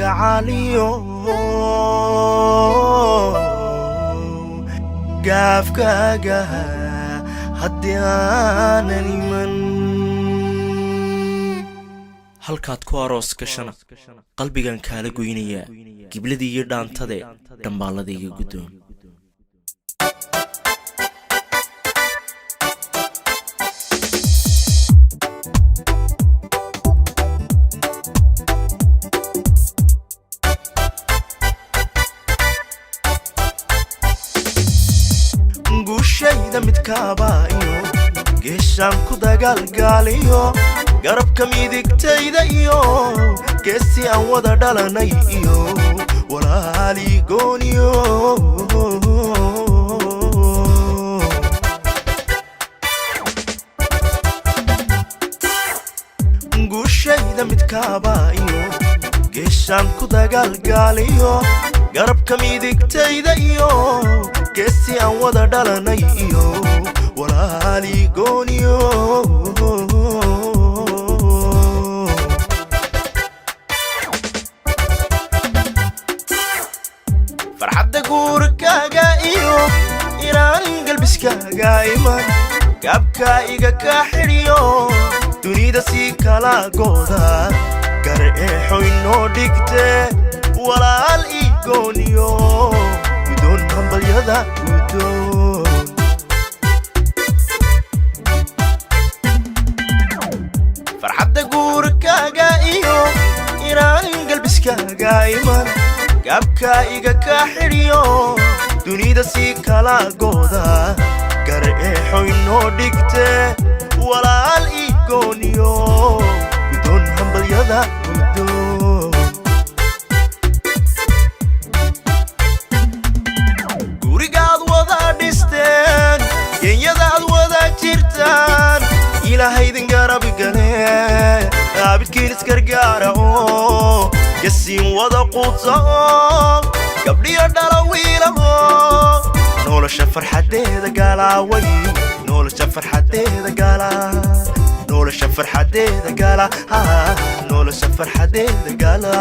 gacaliyo gaafkaaga haddii aanan iman halkaad ku aroos gashana qalbigan kaala goynaya gibladii iyo dhaantade dhambaaladayga guddoon guushayda midkaabayo geeshaan ku dagaalgaaliyo garabka midigtayda iyo geesi aan wada dhalanay iyo walaalii gooniyo guushayda midkaabayo geeshaan ku dagaalgaaliyo garabka midigtayda iyo geesi aan wada dhalanay iyo walaalii gooniyo farxadda guurkaaga iyo inaan galbiskaaga iman gaabka iga ka xidhiyo dunida sii kala gooda gar eexoy noo dhigte walaal ii gooniyo guddoon hambalyada guddoon farxadda guurkaaga iyo inaan galbiskaaga iman gaabka iga ka xidhiyo dunida sii kala gooda gar eexoy noo dhigte walaal ii gooniyo guddoon hambalyada guddoon gurigaad wada dhisteen genyadaad wada jirtaan ilaahaydan garabigale aabidkiin isgargaara oo gasiin wada quudsa oo gabdhiyo dhala wiilaho nolosha farxadeeda gaalaaway nolosha farxadeeda gaala nolosha farxadeeda gaala nolosha farxadeeda gaala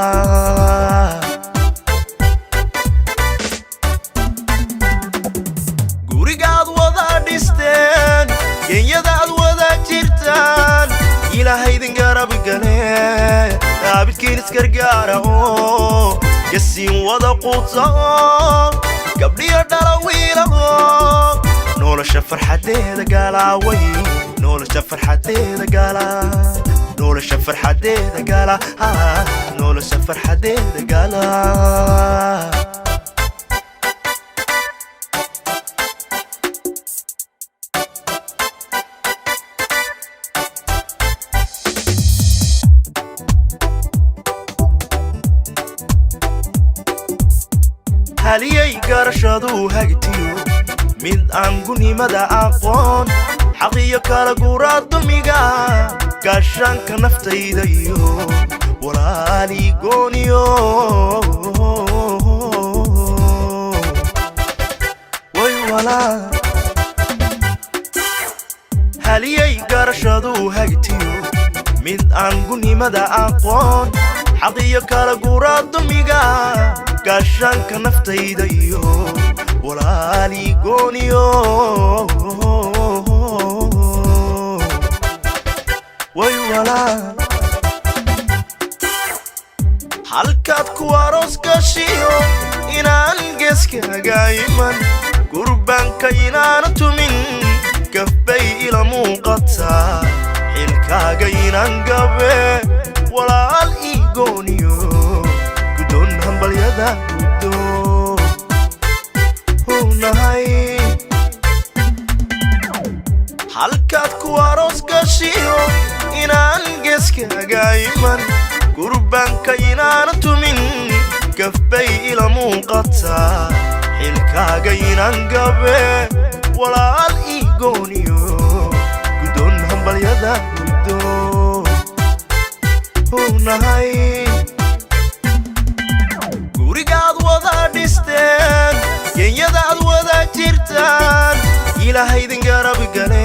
gurigaad wada dhisteen genyadaad wada jirtaan ilaahaydan garabigale aabidkiin isgargaara oo gasiin wada quudsa oo gabdhiyo dhala wiilaho nolosha farxadeeda gaalaaway nolosha farxadeeda gaala nolosha farxadeeda gaala nolosha farxadeeda gaala haliyay garashadu hagtiyo mid aan gunimada aqoon xaqiyo kala guuraa dumiga gaashaanka naftayda iyo walaalii gooniyo way walaa haliyay garashadu hagtiyo mid aan gunimada aqoon xaqiyo kala guuraa dumiga gaashaanka naftayda iyo walaalii gooniyo way walaa halkaad ku aroos gashiyo inaan geeskaaga iman gurbaanka inaana tumin gafbay ila muuqataa xilkaaga inaan gabe walaal ii gooniyo guddoon hambalyada guddoon hunahay halkaad ku aroos gashiyo inaan geeskaaga iman gurbaanka inaana tumin gafbay ila muuqataa xilkaaga inaan gabe walaal ii gooniyo guddoon hambalyada guddoon hunahay gurigaad wada dhisteen genyadaad wada jirtaan ilaahaydan garabigale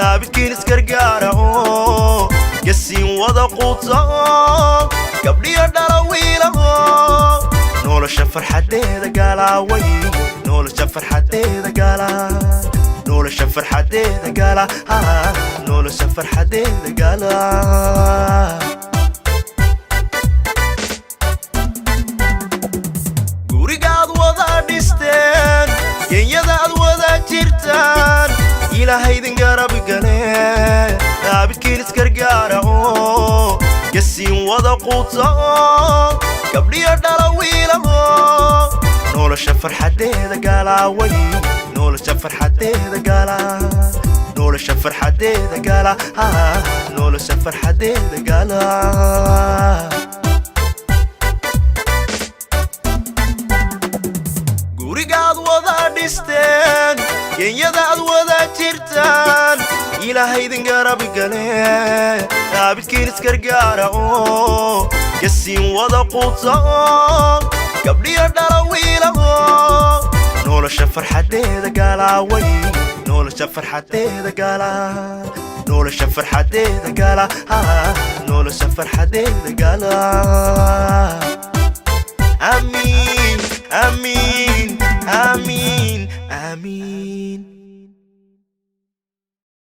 aabidkiin isgargaara oo gasiin wada quudsa oo gabdhiyo dhala wiilaho nolosha farxadeeda gala way nolosha farxadeeda gala nolosha farxadeeda gala nolosha farxadeeda gala gurigaad wada dhisteen genyadaad wada jirtaan ilaahay idin garab gale abidkiin isgargaara oo gasiin wada quuta gabdhiyo dhala wiilaho nolosha farxadeeda gala way nolosha farxadeeda gala nolosha farxadeeda gala nolosha farxadeeda gala gurigaad wada dhisteen genyadaad wada jirtaan ilaahay idin garab gale abidkiin isgargaara oo gasiin wada quuta gabdhiyo dhala wiilaho nolosha farxadeeda gala way nolosha farxadeeda gala nolosha farxadeeda gala nolosha farxadeeda gala amiin amiin amiin amiin